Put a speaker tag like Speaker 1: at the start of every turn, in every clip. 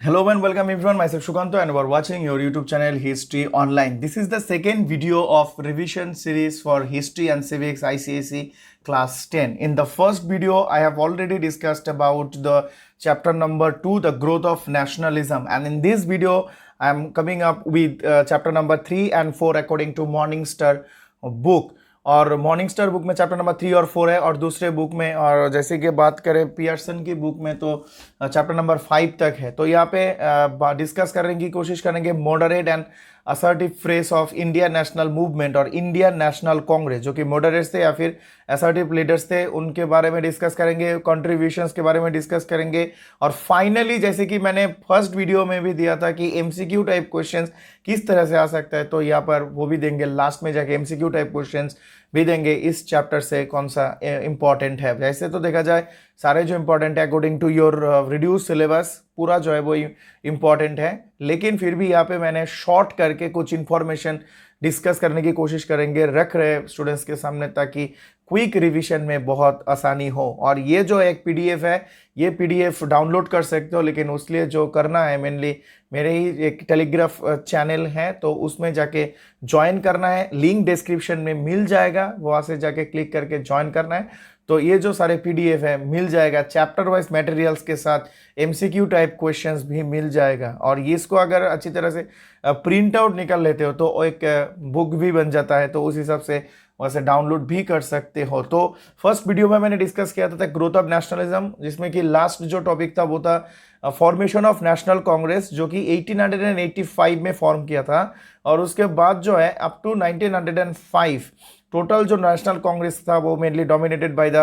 Speaker 1: Hello and welcome everyone. Myself Shukanto and we're watching your YouTube channel History Online. This is the second video of revision series for History and Civics ICSE class 10. In the first video, I have already discussed about the chapter number 2, the growth of nationalism. And in this video, I am coming up with chapter number 3 and 4 according to Morningstar book. और morning star book में chapter number 3 और 4 है और दूसरे book में और जैसे कि बात करें पियर्सन की बुक में तो चैप्टर नंबर 5 तक है। तो यहाँ पे डिस्कस करने की कोशिश करेंगे moderate and assertive phase of Indian national movement और इंडियन नेशनल कांग्रेस, जो कि मॉडरेट्स थे या फिर असर्टिव लीडर्स थे, उनके बारे में डिस्कस करेंगे, कंट्रीब्यूशंस के बारे में डिस्कस करेंगे। और फाइनली जैसे कि मैंने फर्स्ट वीडियो में भी दिया था कि एमसीक्यू टाइप क्वेश्चंस किस तरह से आ सकता है, तो यहाँ पर वो भी देंगे, लास्ट में जाके एमसीक्यू टाइप क्वेश्चंस भी देंगे इस चैप्टर से कौन सा इंपॉर्टेंट है। वैसे तो देखा जाए सारे जो इंपॉर्टेंट है according to your reduce syllabus पूरा जो है वो इंपॉर्टेंट है, लेकिन फिर भी यहाँ पे मैंने शॉर्ट करके कुछ इंफॉर्मेशन डिस्कस करने की कोशिश करेंगे, रख रहे स्टूडेंट्स के सामने, ताकि क्विक रिवीजन में बहुत आसानी हो। और ये जो एक पीडीएफ है, ये पीडीएफ डाउनलोड कर सकते हो, लेकिन उसके लिए जो करना है मेनली मेरे ही एक टेलीग्राफ चैनल है, तो उसमें जाके ज्वाइन करना है, लिंक डिस्क्रिप्शन में मिल जाएगा, वहाँ से जाके क्लिक करके ज्वाइन करना है। तो ये जो सारे पीडीएफ है मिल जाएगा, चैप्टर वाइज मटेरियल्स के साथ एमसीक्यू टाइप क्वेश्चंस भी मिल जाएगा। और ये इसको अगर अच्छी तरह से प्रिंट आउट निकाल लेते हो तो एक बुक भी बन जाता है, तो उस हिसाब से वैसे डाउनलोड भी कर सकते हो। तो फर्स्ट वीडियो में मैंने डिस्कस किया था ग्रोथ ऑफ नेशनलिज्म, जिसमें कि लास्ट जो टॉपिक था वो था फॉर्मेशन ऑफ नेशनल कांग्रेस, जो कि 1885 में फॉर्म किया था। और उसके बाद जो है अप टू 1905 टोटल जो नेशनल कांग्रेस था वो mainly dominated by the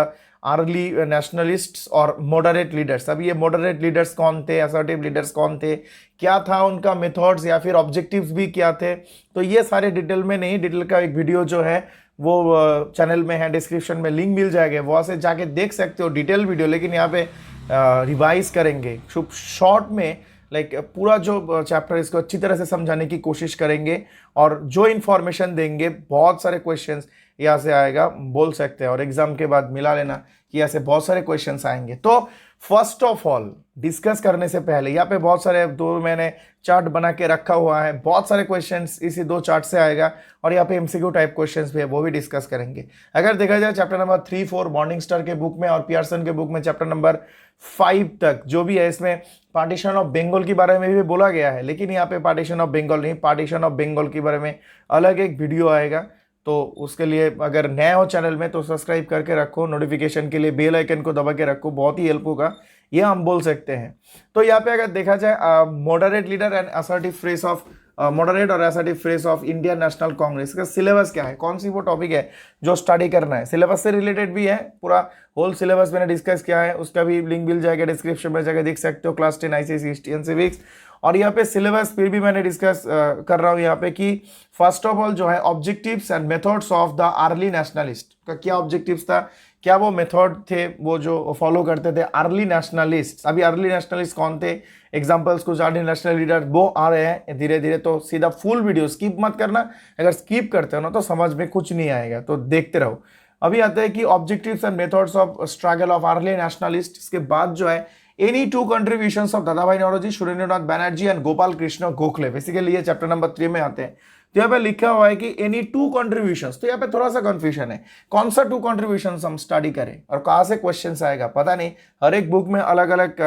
Speaker 1: early nationalists और मॉडरेट लीडर्स। अब ये मॉडरेट लीडर्स कौन थे, असर्टिव लीडर्स कौन थे, क्या था उनका मेथड्स या फिर ऑब्जेक्टिव्स भी क्या थे, तो ये सारे डिटेल में नहीं, डिटेल का एक वीडियो जो है वो चैनल में है, डिस्क्रिप्शन में लिंक मिल जाएगा, वहाँ से जाके देख सकते हो डिटेल वीडियो। लेकिन यहाँ पे रिवाइज करेंगे शॉर्ट में, लाइक पूरा जो चैप्टर इसको अच्छी तरह से समझाने की कोशिश करेंगे और जो इन्फॉर्मेशन देंगे बहुत सारे क्वेश्चंस यहाँ से आएगा, बोल सकते हैं, और एग्जाम के बाद मिला लेना कि यहाँ से बहुत सारे क्वेश्चंस आएंगे। तो फर्स्ट ऑफ ऑल डिस्कस करने से पहले यहाँ पे बहुत सारे दो मैंने चार्ट बना के रखा हुआ है, बहुत सारे क्वेश्चंस इसी दो चार्ट से आएगा, और यहाँ पे एमसीक्यू टाइप क्वेश्चंस भी है, वो भी डिस्कस करेंगे। अगर देखा जाए चैप्टर नंबर 3, 4 मॉर्निंग स्टार के बुक में और पियर्सन के बुक में चैप्टर नंबर 5 तक जो भी है, इसमें पार्टीशन ऑफ बंगाल के बारे में भी बोला गया है, लेकिन यहाँ पे पार्टीशन ऑफ बंगाल नहीं, पार्टीशन ऑफ बंगाल के बारे में अलग एक वीडियो आएगा। तो उसके लिए अगर नए हो चैनल में तो सब्सक्राइब करके रखो, नोटिफिकेशन के लिए बेल आइकन को दबा के रखो, बहुत ही हेल्प होगा, ये हम बोल सकते हैं। तो यहाँ पे अगर देखा जाए moderate leader and assertive phase of moderate और assertive phase of Indian National Congress का सिलेबस क्या है, कौन सी वो टॉपिक है जो स्टडी करना है, सिलेबस से रिलेटेड भी है, पूरा होल सिलेबस मैंने डिस्कस किया है, उसका भी लिंक मिल जाएगा डिस्क्रिप्शन में, जाकर देख सकते हो, class 10 ICSE history and civics. और यहाँ पे सिलेबस फिर भी मैंने डिस्कस कर रहा हूँ यहाँ पे कि फर्स्ट ऑफ ऑल जो है objectives and methods of the early nationalist का क्या ऑब्जेक्टिव्स था, क्या वो मेथड थे वो जो फॉलो करते थे अर्ली नेशनलिस्ट। अभी अर्ली नेशनलिस्ट कौन थे, एग्जांपल्स कुछ अर्ली नेशनल लीडर वो आ रहे हैं धीरे धीरे, तो सीधा फुल वीडियो स्किप मत करना, अगर स्किप करते हो ना तो समझ में कुछ नहीं आएगा, तो देखते रहो। अभी आता है कि objectives and methods of struggle of early nationalist. इसके बाद जो है any two contributions of Dadabhai Naoroji, Surendranath Banerjee and Gopal Krishna Gokhale, basically ये चैप्टर नंबर 3 में आते हैं। तो यहाँ पे लिखा हुआ है कि एनी टू कंट्रीब्यूशंस, तो यहाँ पे थोड़ा सा कंफ्यूजन है, कौन सा टू कंट्रीब्यूशंस हम स्टडी करें और कहाँ से क्वेश्चंस आएगा पता नहीं, हर एक बुक में अलग अलग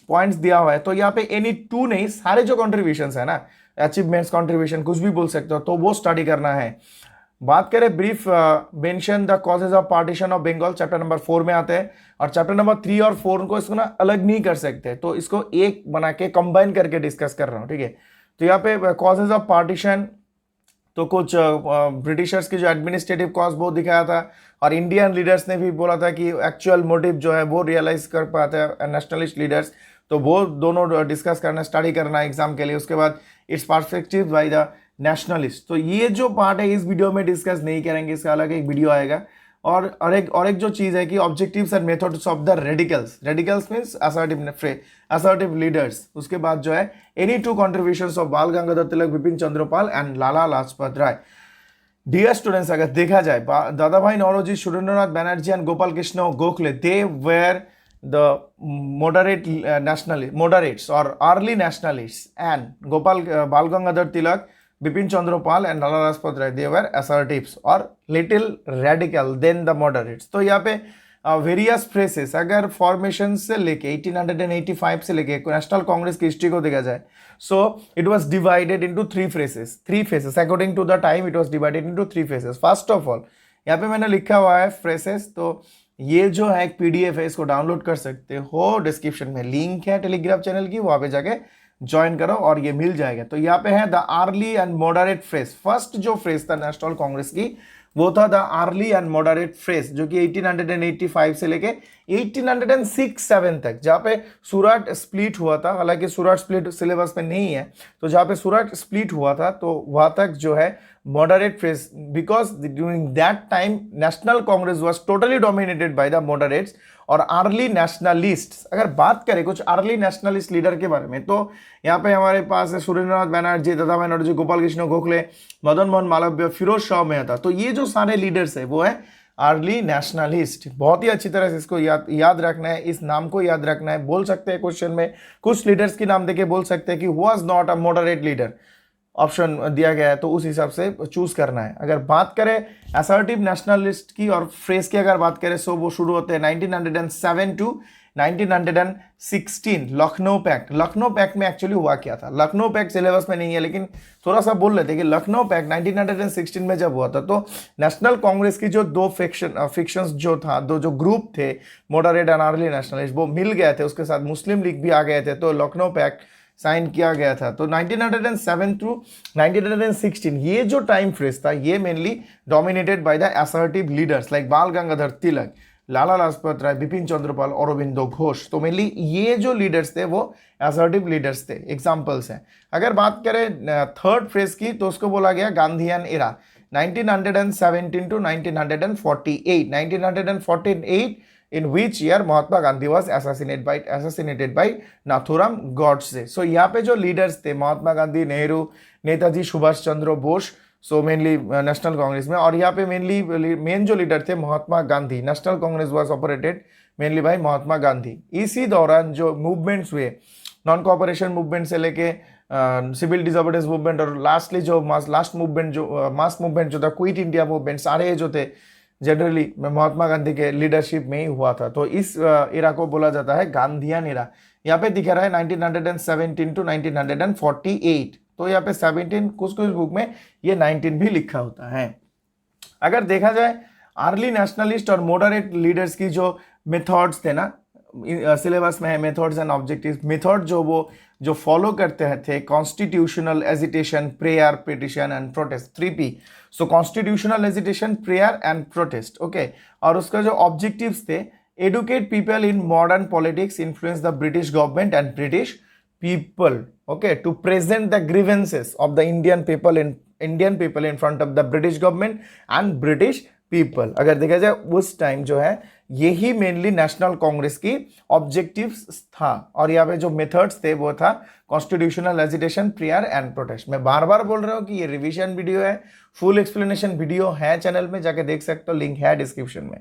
Speaker 1: पॉइंट्स दिया हुआ है। तो यहाँ पे एनी टू नहीं, सारे जो कंट्रीब्यूशंस है ना, अचीवमेंट्स कंट्रीब्यूशन कुछ भी बोल सकते हो, तो वो स्टडी करना है। बात करें brief mention the causes of partition of Bengal, chapter number 4 में आते हैं, और चैप्टर नंबर 3 और 4 को इसको ना अलग नहीं कर सकते, तो इसको एक बना के कंबाइन करके डिस्कस कर रहा हूँ, ठीक है। तो यहाँ पे कॉजेज ऑफ पार्टीशन, तो कुछ ब्रिटिशर्स की जो एडमिनिस्ट्रेटिव कॉज वो दिखाया था, और इंडियन लीडर्स ने भी बोला था कि एक्चुअल मोटिव जो है वो रियलाइज कर पाते हैं नेशनलिस्ट लीडर्स, तो वो दोनों डिस्कस करना, स्टडी करना एग्जाम के लिए। उसके बाद it's perspective by the nationalist, तो ये जो पार्ट है इस वीडियो में डिस्कस नहीं करेंगे, इसका अलग एक वीडियो आएगा। और एक जो चीज़ है कि objectives and methods of the radicals, radicals means assertive leaders. उसके बाद जो है any two contributions of Bal Gangadhar Tilak, Bipin Chandrapal and Lala Lajpat Rai. Dear students, अगर देखा जाए Dadabhai Naoroji, Surendranath Banerjee and Gopal Krishna Gokhale, they were the moderates or early nationalists and Bal Gangadhar Tilak, Bipin Chandra Pal and Lala Rajpat Rai, they were assertives or little radical than the moderates. तो यहाँ पे various phrases अगर formation से लेके 1885 से लेके national Congress की history को देखा जाए, so it was divided into three phases according to the time it was divided into three phases. First of all यहाँ पे मैंने लिखा हुआ है फ्रेसेस, तो ये जो है एक पीडीएफ है, इसको डाउनलोड कर सकते हो, डिस्क्रिप्शन में लिंक है टेलीग्राम चैनल की, वहाँ पे जाके ज्वाइन करो और ये मिल जाएगा. तो यहाँ पे है the early and moderate fresh. First जो फ्रेस था नेशनल कांग्रेस की वो था the early and moderate fresh, जो कि 1885 से लेके 1806-7 तक, जहाँ पे सूरत स्प्लिट हुआ था. हालांकि सूरत स्प्लिट सिलेबस में नहीं है, तो जहाँ पे सूरत स्प्लिट हुआ था तो वहाँ तक जो है moderate fresh, because during that time national Congress was totally dominated by the moderates और अर्ली नेशनलिस्ट्स. अगर बात करें कुछ अर्ली नेशनलिस्ट लीडर के बारे में, तो यहाँ पे हमारे पास है सुरेंद्रनाथ बैनर्जी, दत्ता बनर्जी, गोपाल कृष्ण गोखले, मदन मोहन मालवीय, फिरोज शाह मेहता. तो ये जो सारे लीडर्स है वो है अर्ली नेशनलिस्ट. बहुत ही अच्छी तरह से इसको याद रखना है, इस नाम को याद रखना है. बोल सकते हैं क्वेश्चन में कुछ लीडर्स के नाम देके बोल सकते हैं कि was not a moderate leader, option दिया गया है तो उस हिसाब से चूज करना है. अगर बात करें असर्टिव नेशनलिस्ट की और फ्रेस की अगर बात करें, सो वो शुरू होते हैं 1907 to 1916 Lucknow pact. Lucknow pact में एक्चुअली हुआ क्या था, लखनऊ पैक्ट सिलेबस में नहीं है, लेकिन थोड़ा सा बोल लेते कि लखनऊ पैक्ट 1916 में जब हुआ था, तो नेशनल कांग्रेस की जो दो फिक्शंस जो था, दो जो ग्रुप थे मॉडरेट एंड अर्ली नेशनलिस्ट, वो मिल गए थे, उसके साथ मुस्लिम लीग भी आ गए थे, तो लखनऊ पैक्ट साइन किया गया था. तो 1907 टू 1916 ये जो टाइम फ्रेज था, ये mainly dominated by the assertive leaders like बाल गंगाधर तिलक, लाला लाजपत राय, बिपिन चंद्रपाल, औरोबिंदो घोष. तो मेनली ये जो लीडर्स थे वो असर्टिव लीडर्स थे. एग्जांपल्स हैं. अगर बात करें थर्ड फ्रेज की, तो उसको बोला गया Gandhian era 1917 to 1948. 1948 in which year Mahatma Gandhi was assassinated by Nathuram Godse. So यहाँ पे जो लीडर्स थे Mahatma Gandhi, Nehru, Netaji Subhash Chandra Bose, so mainly National Congress में, और यहाँ पे मेन जो लीडर थे Mahatma Gandhi. National Congress was operated mainly by Mahatma Gandhi. इसी दौरान जो मूवमेंट्स हुए, नॉन कोऑपरेशन मूवमेंट से लेके सिविल डिसोबीडियंस मूवमेंट, और लास्टली जो लास्ट मूवमेंट जो मास मूवमेंट जो था क्विट इंडिया मूवमेंट, सारे जो थे जनरली महात्मा गांधी के लीडरशिप में ही हुआ था. तो इस एरा को बोला जाता है गांधीयन एरा. यहाँ पे दिखा रहा है 1917 टू 1948. तो यहाँ पे 17 कुछ बुक में ये 19 भी लिखा होता है. अगर देखा जाए अर्ली नेशनलिस्ट और मॉडरेट लीडर्स की जो मेथड्स थे ना, सिलेबस में है मेथड्स एंड ऑब्जेक्टिव्स. मेथड जो फॉलो करते थे, constitutional agitation, prayer, petition and protest, 3P. So constitutional agitation, prayer and protest, okay. और उसका जो ऑब्जेक्टिव्स थे, educate people in modern politics, influence the British government and British people, okay, to present the grievances of the Indian people in front of the British government and British people. अगर देखा जाए उस time जो है यही mainly National Congress की objectives था. और यहाँ पे जो मेथड्स थे वो था constitutional agitation, prayer and protest. मैं बार बार बोल रहा हूँ कि ये रिवीजन वीडियो है, फुल एक्सप्लेनेशन वीडियो है चैनल में, जाके देख सकते हो, लिंक है डिस्क्रिप्शन में.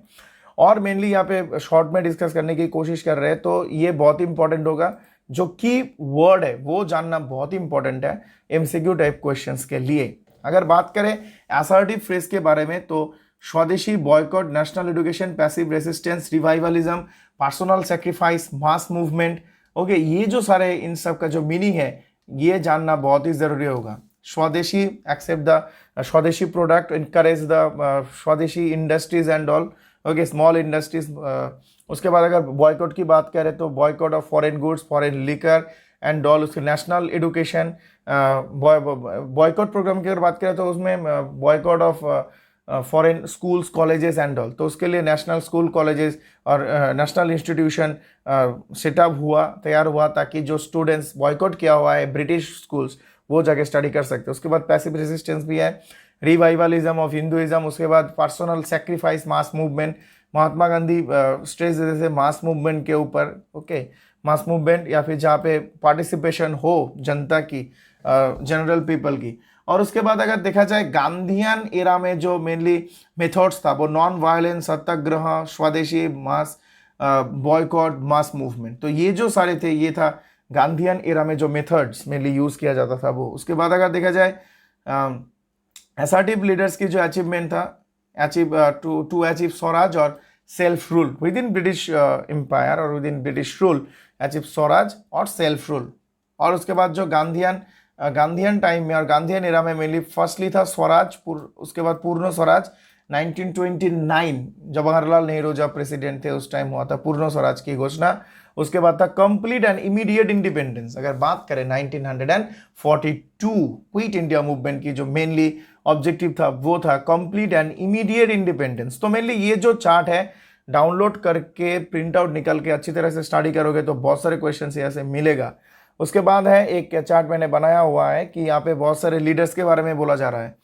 Speaker 1: और मेनली यहाँ पे शॉर्ट में डिस्कस करने की कोशिश कर रहे हैं, तो ये बहुत इंपॉर्टेंट होगा. जो की वर्ड है वो जानना बहुत इंपॉर्टेंट है एमसीक्यू टाइप क्वेश्चंस के लिए. अगर बात करें असर्टिव फ्रेज के बारे में, तो स्वदेशी, boycott, national education, passive resistance, revivalism, personal sacrifice, mass movement, okay, ये जो सारे इन सब का जो मीनिंग है ये जानना बहुत ही जरूरी होगा. स्वदेशी, एक्सेप्ट द स्वदेशी प्रोडक्ट, इनकरेज द स्वदेशी industries and all, okay, small industries. उसके बाद अगर बॉयकॉट की बात करें तो boycott of foreign goods, foreign liquor and all. उसके नेशनल एजुकेशन बॉयकॉट प्रोग्राम की अगर बात करें तो उसमें boycott of foreign schools, colleges and all. तो उसके लिए नेशनल स्कूल, कॉलेजेस और नेशनल इंस्टीट्यूशन सेटअप हुआ, तैयार हुआ, ताकि जो स्टूडेंट्स बॉयकॉट किया हुआ है ब्रिटिश स्कूल्स, वो जाके स्टडी कर सकते हैं. उसके बाद पैसिव रेजिस्टेंस भी है, रिवाइवलिज्म ऑफ हिंदुइज्म. उसके बाद personal sacrifice, mass movement. Mahatma Gandhi stress देते थे मास मूवमेंट के ऊपर, ओके, मास मूवमेंट या फिर जहाँ पे पार्टिसिपेशन हो जनता की, जनरल पीपल की. और उसके बाद अगर देखा जाए गांधीयन एरा में जो मेनली मेथड्स था वो नॉन वायलेंस, सत्याग्रह, स्वदेशी, मास बॉयकॉट, मास मूवमेंट। तो ये जो सारे थे ये था गांधीयन एरा में जो मेथड्स मेनली यूज किया जाता था वो। उसके बाद अगर देखा जाए असर्टिव लीडर्स की जो अचीवमेंट था, अचीव टू अचीव स्वराज और self rule within British empire और within British rule, achieve swaraj और सेल्फ रूल। और उसके बाद जो गांधीयन टाइम में और गांधीयन एरा में मेनली फर्स्टली था स्वराज, उसके बाद पूर्ण स्वराज 1929 जवाहरलाल नेहरू जब प्रेसिडेंट थे उस टाइम हुआ था पूर्ण स्वराज की घोषणा। उसके बाद था कंप्लीट एंड इमीडिएट इंडिपेंडेंस। अगर बात करें 1942 क्विट इंडिया मूवमेंट की जो मेनली ऑब्जेक्टिव था वो था कंप्लीट एंड इमीडिएट इंडिपेंडेंस। तो मेनली ये जो चार्ट है डाउनलोड करके प्रिंट आउट निकल के अच्छी तरह से स्टडी करोगे तो बहुत सारे क्वेश्चन यहाँ से मिलेगा। उसके बाद है एक चार्ट मैंने बनाया हुआ है कि यहाँ पे बहुत सारे लीडर्स के बारे में बोला जा रहा है,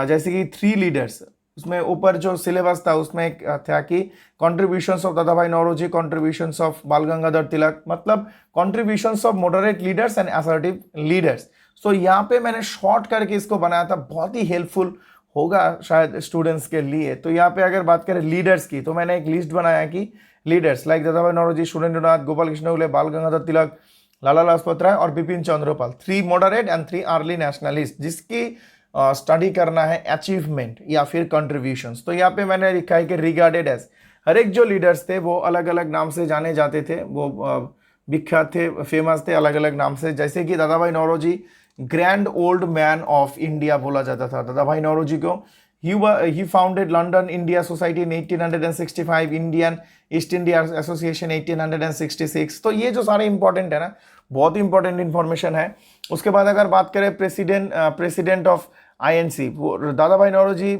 Speaker 1: जैसे कि 3 लीडर्स। उसमें ऊपर जो सिलेबस था उसमें एक था कि contributions of Dadabhai Naoroji, contributions of Bal Gangadhar Tilak, मतलब contributions of moderate leaders and assertive leaders. तो यहाँ पे मैंने शॉर्ट करके इसको बनाया था, बहुत ही हेल्पफुल होगा शायद स्टूडेंट्स के लिए। तो यहाँ पे अगर बात करें लीडर्स की तो मैंने एक लिस्ट बनाया कि लीडर्स लाइक दादाभाई नौरोजी, सुरेंद्रनाथ, गोपाल कृष्ण गोखले, बाल गंगाधर तिलक, लाला लाजपत राय और Bipin Chandra Pal, 3 moderate and 3 early nationalist, जिसकी स्टडी करना है अचीवमेंट या फिर कंट्रीब्यूशंस। तो यहाँ पे मैंने लिखा है कि रिगार्डेड एज, हर एक जो लीडर्स थे वो अलग अलग नाम से जाने जाते थे, वो विख्यात थे, फेमस थे अलग अलग नाम से। जैसे कि Dadabhai Naoroji grand old man of India बोला जाता था दादाभाई नौरोजी को। He founded London India Society in 1865, Indian East India Association 1866। तो ये जो सारे इंपॉर्टेंट है ना, बहुत ही इंपॉर्टेंट इंफॉर्मेशन है। उसके बाद अगर बात करें प्रेसिडेंट ऑफ INC, वो दादाभाई नौरोजी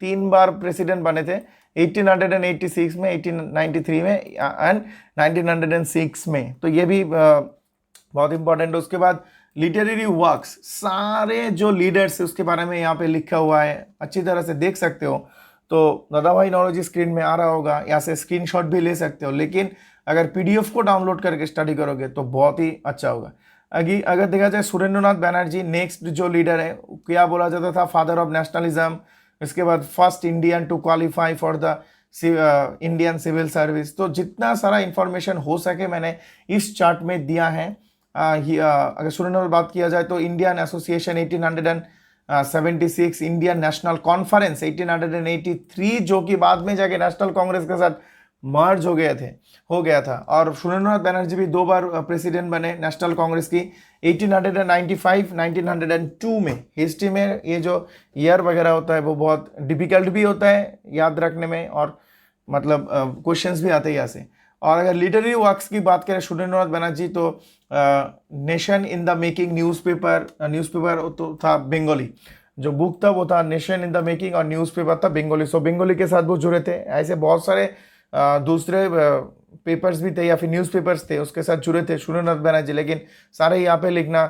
Speaker 1: 3 बार प्रेसिडेंट बने थे, 1886 में, 1893 में एंड 1906 में। तो ये भी बहुत इंपॉर्टेंट है। उसके बाद लिटरेरी वर्क्स, सारे जो लीडर्स है उसके बारे में यहाँ पे लिखा हुआ है, अच्छी तरह से देख सकते हो। तो दादाभाई नौरोजी स्क्रीन में आ रहा होगा, यहाँ से स्क्रीनशॉट भी ले सकते हो, लेकिन अगर PDF को डाउनलोड करके स्टडी करोगे तो बहुत ही अच्छा होगा। अगर देखा जाए सुरेंद्रनाथ बैनर्जी नेक्स्ट जो लीडर है, क्या बोला जाता था, फादर ऑफ नेशनलिज्म। इसके बाद first Indian to qualify for the Indian civil service. तो जितना सारा इंफॉर्मेशन हो सके मैंने इस चार्ट में दिया है। अगर सुरेंद्र बात किया जाए तो Indian association 1876, Indian national conference 1883, जो कि बाद में जाके नेशनल कांग्रेस के साथ मर्ज हो गया था। और सुरेंद्रनाथ बैनर्जी भी 2 बार प्रेसिडेंट बने नेशनल कांग्रेस की, 1895, 1902 में। हिस्ट्री में ये जो ईयर वगैरह होता है वो बहुत डिफिकल्ट भी होता है याद रखने में, और मतलब क्वेश्चंस भी आते हैं यहाँ से। और अगर लिटरेरी वर्क्स की बात करें सुरेंद्रनाथ बैनर्जी तो nation in the making newspaper तो था बंगाली, जो बुक था वो था नेशन इन द मेकिंग और न्यूज़पेपर था बंगाली। सो बंगाली के साथ वो जुड़े थे। ऐसे बहुत सारे दूसरे पेपर्स भी थे या फिर न्यूज़पेपर्स थे उसके साथ जुड़े थे सुरेंद्रनाथ बैनर्जी, लेकिन सारे यहाँ पे लिखना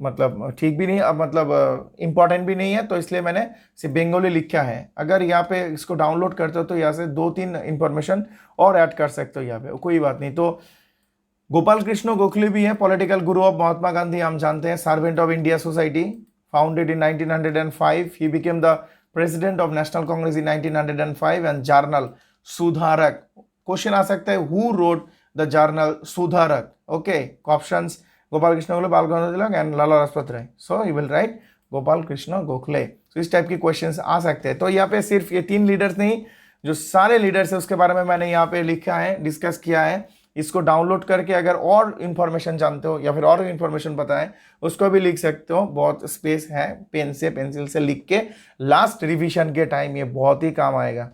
Speaker 1: मतलब ठीक भी नहीं, अब मतलब इम्पॉर्टेंट भी नहीं है, तो इसलिए मैंने सिर्फ बंगाली लिखा है। अगर यहाँ पे इसको डाउनलोड करते हो तो यहाँ से 2-3 इंफॉर्मेशन और ऐड कर सकते हो यहाँ पे, कोई बात नहीं। तो गोपाल कृष्ण गोखले भी है, political Guru of Mahatma Gandhi, हम जानते हैं, Servant of India Society founded in 1905। He became the president of National Congress in 1905 and journal Sudharak. Question आ सकता है who wrote the journal Sudharak. Okay, options Gopal Krishna Gokhale, Bal Gangadhar Tilak and Lala Lajpat Rai. So you will write Gopal Krishna Gokhale. तो इस टाइप के questions आ सकते हैं। तो यहाँ पे सिर्फ ये 3 लीडर्स नहीं, जो सारे लीडर्स है उसके बारे में मैंने यहाँ पे लिखा है, डिस्कस किया है। इसको डाउनलोड करके अगर और इन्फॉर्मेशन जानते हो या फिर और इन्फॉर्मेशन पता है उसको भी लिख सकते हो, बहुत स्पेस है, पेंसिल से लिख के लास्ट रिविजन के टाइम ये बहुत ही काम आएगा।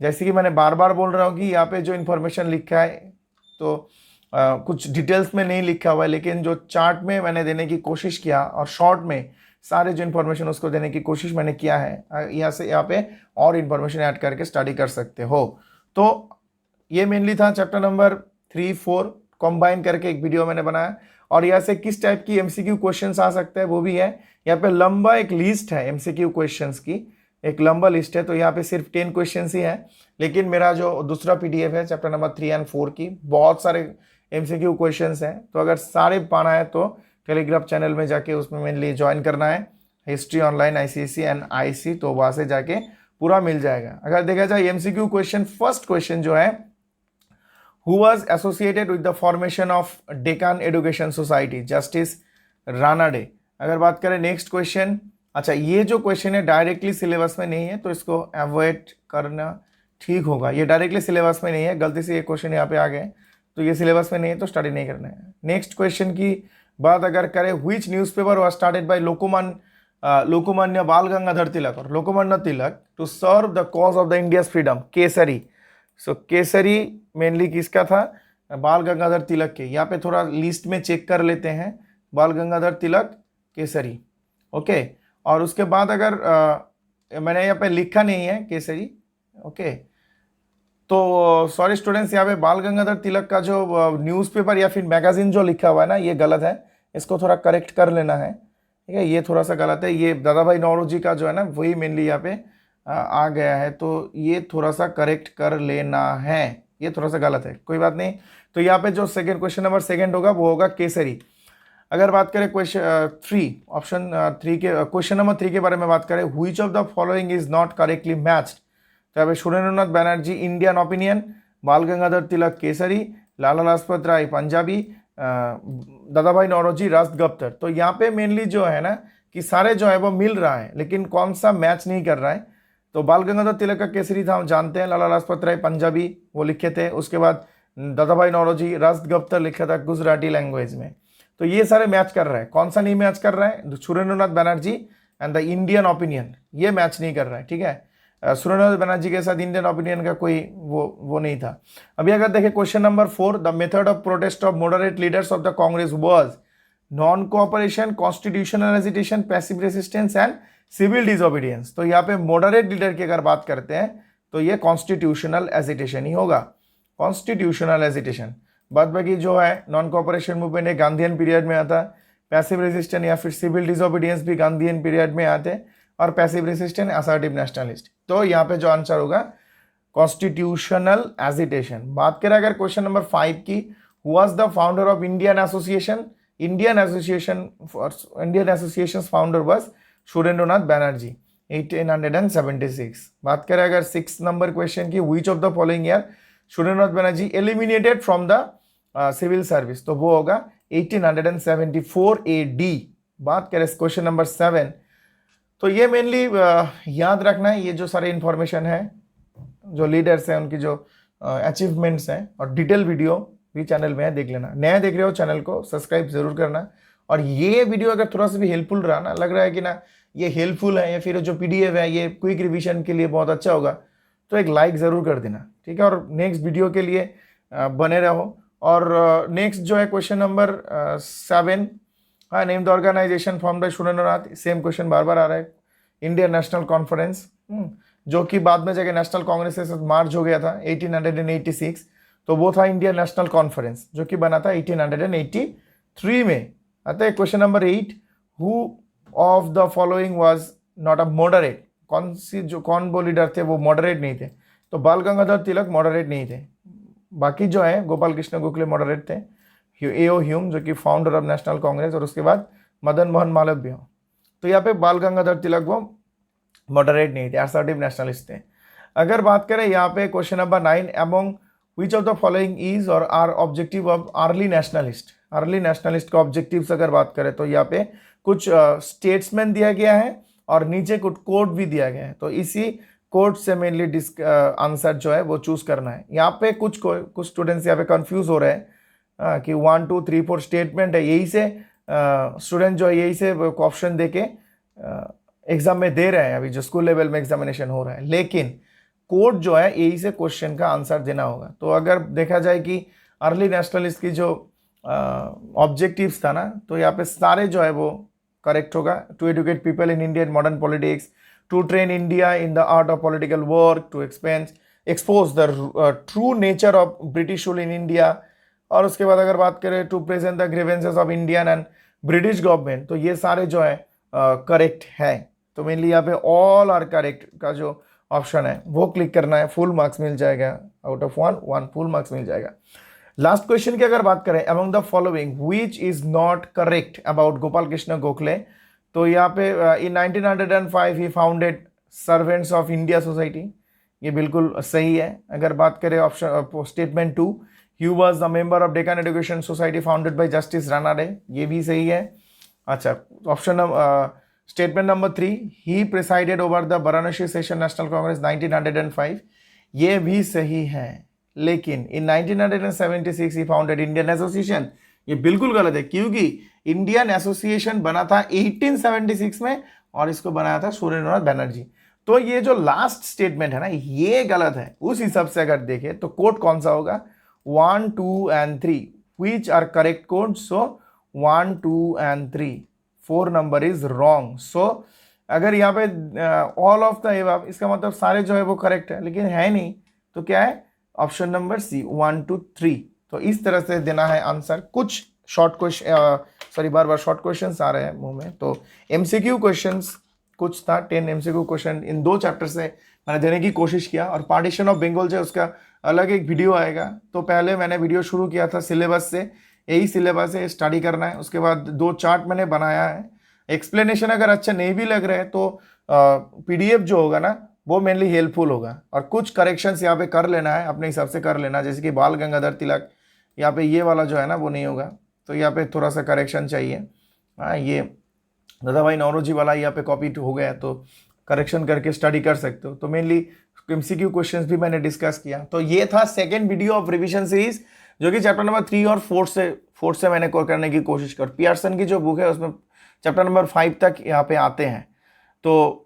Speaker 1: जैसे कि मैंने बार बार बोल रहा हूँ कि यहाँ पे जो इन्फॉर्मेशन लिखा है तो कुछ डिटेल्स में नहीं लिखा हुआ है, लेकिन जो चार्ट में मैंने देने की कोशिश किया और शॉर्ट में सारे जो इन्फॉर्मेशन उसको देने की कोशिश मैंने किया है। यहाँ पे और इन्फॉर्मेशन ऐड करके स्टडी कर सकते हो। तो ये मेनली था चैप्टर नंबर 3-4 कंबाइन करके एक वीडियो मैंने बनाया। और यहाँ से किस टाइप की MCQ क्वेश्चंस आ सकते हैं वो भी है। यहाँ पे लंबा एक लिस्ट है MCQ क्वेश्चंस की, एक लंबा लिस्ट है। तो यहाँ पे सिर्फ 10 क्वेश्चंस ही है, लेकिन मेरा जो दूसरा PDF है चैप्टर नंबर 3 और 4 की बहुत सारे MCQ क्वेश्चंस हैं। तो अगर सारे पाना है तो टेलीग्राम चैनल में जाके उसमें मेनली ज्वाइन करना है, history online ICSE and IC, तो वहाँ से जाके पूरा मिल जाएगा। अगर देखा जाए MCQ क्वेश्चन, फर्स्ट क्वेश्चन जो है who was associated with the formation of Deccan education society? Justice Ranade. अगर बात करें नेक्स्ट क्वेश्चन, अच्छा ये जो क्वेश्चन है डायरेक्टली सिलेबस में नहीं है तो इसको अवॉइड करना ठीक होगा। ये डायरेक्टली सिलेबस में नहीं है, गलती से ये क्वेश्चन यहाँ पे आ गए तो ये सिलेबस में नहीं है तो स्टडी नहीं करना है। नेक्स्ट क्वेश्चन की बात अगर करें, which newspaper was started by Lokmanya Bal Gangadhar Tilak और Lokmanya Tilak to serve the cause of the India's freedom? Kesari. So Kesari mainly किसका था? बाल गंगाधर तिलक के। यहाँ पे थोड़ा लिस्ट में चेक कर लेते हैं, बाल गंगाधर तिलक, केसरी, ओके। और उसके बाद अगर मैंने यहाँ पे लिखा नहीं है केसरी, ओके, तो सॉरी स्टूडेंट्स, यहाँ पे बाल गंगाधर तिलक का जो न्यूज़पेपर या फिर मैगजीन जो लिखा हुआ है ना, ये गलत है, इसको थोड़ा करेक्ट कर लेना है, ठीक है। ये थोड़ा सा गलत है, ये दादा भाई नौरोजी का जो है ना वही मेनली यहाँ पे आ गया है, तो ये थोड़ा सा करेक्ट कर लेना है, ये थोड़ा सा गलत है, कोई बात नहीं। तो यहाँ पे जो सेकंड क्वेश्चन नंबर सेकंड होगा वो होगा केसरी। अगर बात करें क्वेश्चन 3, ऑप्शन 3 के क्वेश्चन नंबर 3 के बारे में बात करें, which of the following is not correctly matched? तो यहाँ पे सुरेंद्रनाथ बैनर्जी इंडियन ओपिनियन, बाल गंगाधर तिलक केसरी, लाला लाजपत राय पंजाबी, दादा भाई नौरोजी राष्ट्रगप्तर। तो यहाँ पे मेनली जो है ना कि सारे जो है वो मिल रहा है, लेकिन कौन सा मैच नहीं कर रहा है। तो बाल गंगाधर तिलक का केसरी था, हम जानते हैं, लाला लाजपत राय पंजाबी वो लिखे थे, उसके बाद दादा भाई नौरोजी राष्ट्रगप्तर लिखा था गुजराती लैंग्वेज में। तो ये सारे मैच कर रहा है, कौन सा नहीं मैच कर रहा है? Surendranath Banerjee and the Indian opinion, ये मैच नहीं कर रहा है, ठीक है। सुरेंद्रनाथ बैनर्जी के साथ इंडियन ओपिनियन का कोई वो नहीं था। अभी अगर देखें question number 4, the method of protest of moderate leaders of the Congress was non cooperation, constitutional hesitation, passive resistance and civil disobedience. तो यहाँ पे मॉडरेट लीडर की अगर बात करते हैं तो ये कॉन्स्टिट्यूशनल हेजिटेशन ही होगा, कॉन्स्टिट्यूशनल हेजिटेशन। बाद बाकी जो है नॉन कोऑपरेशन मूवमेंट है गांधीयन पीरियड में आता है, पैसिव रेजिस्टेंस या फिर सिविल डिसोबीडियंस भी गांधीयन पीरियड में आते हैं, और पैसिव रेसिस्टेंस असर्टिव नेशनलिस्ट। तो यहाँ पे जो आंसर होगा कॉन्स्टिट्यूशनल एजिटेशन। बात करें अगर क्वेश्चन नंबर 5 की, who was the founder of Indian association? Indian association founder was Surendranath Banerjee 1876। बात करें अगर 6 नंबर क्वेश्चन की, which of the following year Surendranath Banerjee eliminated from the civil service? तो वो होगा 1874 AD। बात करें क्वेश्चन नंबर 7, तो ये मेनली याद रखना है, ये जो सारे इंफॉर्मेशन है, जो लीडर्स हैं उनकी जो अचीवमेंट्स हैं, और डिटेल वीडियो भी चैनल में है, देख लेना। नया देख रहे हो चैनल को सब्सक्राइब जरूर करना। और ये वीडियो अगर थोड़ा सा भी हेल्पफुल रहा ना, लग रहा है कि ना ये हेल्पफुल है या फिर जो PDF है ये क्विक रिविजन के लिए बहुत अच्छा होगा, तो एक लाइक ज़रूर कर देना, ठीक है। और नेक्स्ट वीडियो के लिए बने रहो। और नेक्स्ट जो है क्वेश्चन नंबर 7, हाँ, name the organisation form by Surendranath. Same question बार बार आ रहा है। इंडियन नेशनल कॉन्फ्रेंस, जो कि बाद में जगह नेशनल कांग्रेस के साथ मार्च हो गया था 1886, तो वो था इंडियन नेशनल कॉन्फ्रेंस, जो कि बना था 1883 में। आता है question number 8, who of the following was not a moderate? कौन वो लीडर थे वो मॉडरेट नहीं थे? तो बाल गंगाधर तिलक मॉडरेट नहीं थे, बाकी जो है गोपाल कृष्ण गोखले मॉडरेट थे, A.O. ह्यूम जो कि फाउंडर ऑफ नेशनल कांग्रेस, और उसके बाद मदन मोहन मालवीय। तो यहाँ पे बाल गंगाधर तिलक वो मॉडरेट नहीं थे, असर्टिव नेशनलिस्ट थे। अगर बात करें यहाँ पे question number 9, among which of the following is और are objective of early nationalist? Early nationalist का ऑब्जेक्टिव्स अगर बात करें तो यहाँ पे कुछ स्टेट्समैन दिया गया है और नीचे कुछ कोड भी दिया गया है, तो इसी कोड से मेनली आंसर जो है वो चूज करना है। यहाँ पे कुछ स्टूडेंट्स यहाँ पे कंफ्यूज हो रहे हैं कि 1 2 3 4 स्टेटमेंट है, यही से स्टूडेंट जो है यही से ऑप्शन दे के एग्जाम में दे रहे हैं, अभी जो स्कूल लेवल में एग्जामिनेशन हो रहा है, लेकिन कोड जो है यही से क्वेश्चन का आंसर देना होगा। तो अगर देखा जाए कि अर्ली नेशनलिस्ट की जो ऑब्जेक्टिव्स था ना, तो यहाँ पे सारे जो है वो करेक्ट होगा। To educate people in Indian modern politics, to train India in the art of political work, to expose the true nature of British rule in India, और उसके बाद अगर बात करें to present the grievances of Indian and British government, तो ये सारे जो है करेक्ट है। तो मेनली यहाँ पे ऑल आर करेक्ट का जो ऑप्शन है वो क्लिक करना है, फुल मार्क्स मिल जाएगा, आउट ऑफ 1 फुल मार्क्स मिल जाएगा। लास्ट क्वेश्चन की अगर बात करें, among the following which is not correct about Gopal Krishna Gokhale? तो यहाँ पे in 1905 he founded servants of India society, ये बिल्कुल सही है। अगर बात करें option statement 2, he was the member of Deccan education society founded by justice Ranade, ये भी सही है। अच्छा, option statement number 3, he presided over the Varanasi session national Congress 1905, ये भी सही है। लेकिन इन 1976 ही फाउंडेड इंडियन एसोसिएशन, ये बिल्कुल गलत है, क्योंकि इंडियन एसोसिएशन बना था 1876 में और इसको बनाया था सुरेंद्रनाथ बनर्जी। तो ये जो लास्ट स्टेटमेंट है ना, ये गलत है। उस हिसाब से अगर देखें तो कोड कौन सा होगा, 1, 2 and 3 which are correct codes? So 1, 2 and 3, 4 number is wrong. So अगर यहाँ पे ऑल ऑफ द एबव, इसका मतलब सारे जो है वो करेक्ट है, लेकिन है नहीं, तो क्या है, ऑप्शन नंबर सी 1, 2, 3। तो इस तरह से देना है आंसर। कुछ शॉर्ट क्वेश्चन, सॉरी बार बार शॉर्ट क्वेश्चंस आ रहे हैं मुंह में, तो एमसीक्यू क्वेश्चंस कुछ था, 10 एमसीक्यू क्वेश्चन इन 2 चैप्टर से मैंने देने की कोशिश किया। और पार्टीशन ऑफ बंगाल जो उसका अलग एक वीडियो आएगा। तो पहले मैंने वीडियो शुरू किया था सिलेबस से, यही सिलेबस है, स्टडी करना है। उसके बाद 2 चार्ट मैंने बनाया है। एक्सप्लेनेशन अगर अच्छा नहीं भी लग रहा है तो पीडीएफ जो होगा ना वो मेनली हेल्पफुल होगा। और कुछ करेक्शंस यहाँ पे कर लेना है, अपने हिसाब से कर लेना, जैसे कि बाल गंगाधर तिलक, यहाँ पे ये वाला जो है ना वो नहीं होगा, तो यहाँ पे थोड़ा सा करेक्शन चाहिए। हाँ, ये दादा भाई नौरोजी वाला यहाँ पे कॉपी हो गया, तो करेक्शन करके स्टडी कर सकते हो। तो मेनली एमसीक्यू क्वेश्चंस भी मैंने डिस्कस किया। तो ये था second video of revision series, जो कि चैप्टर नंबर 3 और 4 से मैंने करने की कोशिश कर। पियर्सन की जो बुक है उसमें चैप्टर नंबर 5 तक यहाँ पे आते हैं। तो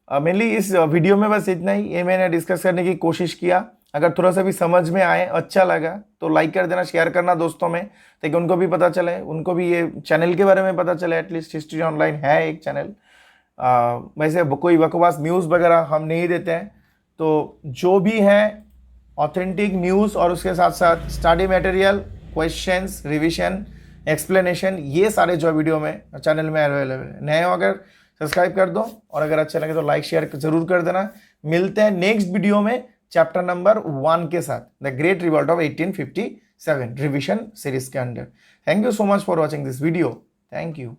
Speaker 1: मेनली इस वीडियो में बस इतना ही, ये मैंने डिस्कस करने की कोशिश किया। अगर थोड़ा सा भी समझ में आए, अच्छा लगा तो लाइक कर देना, शेयर करना दोस्तों में, ताकि उनको भी पता चले, उनको भी ये चैनल के बारे में पता चले। एटलीस्ट हिस्ट्री ऑनलाइन है एक चैनल। वैसे कोई बकवास न्यूज़ वगैरह हम नहीं देते हैं, तो जो भी है ऑथेंटिक न्यूज़ और उसके साथ साथ study material, questions, revision, explanation, ये सारे जो वीडियो में चैनल में अवेलेबल है। नए हो अगर सब्सक्राइब कर दो, और अगर अच्छा लगे तो लाइक शेयर ज़रूर कर देना। मिलते हैं नेक्स्ट वीडियो में चैप्टर नंबर 1 के साथ, the great revolt of 1857 revision series के under. Thank you so much for watching this video. Thank you.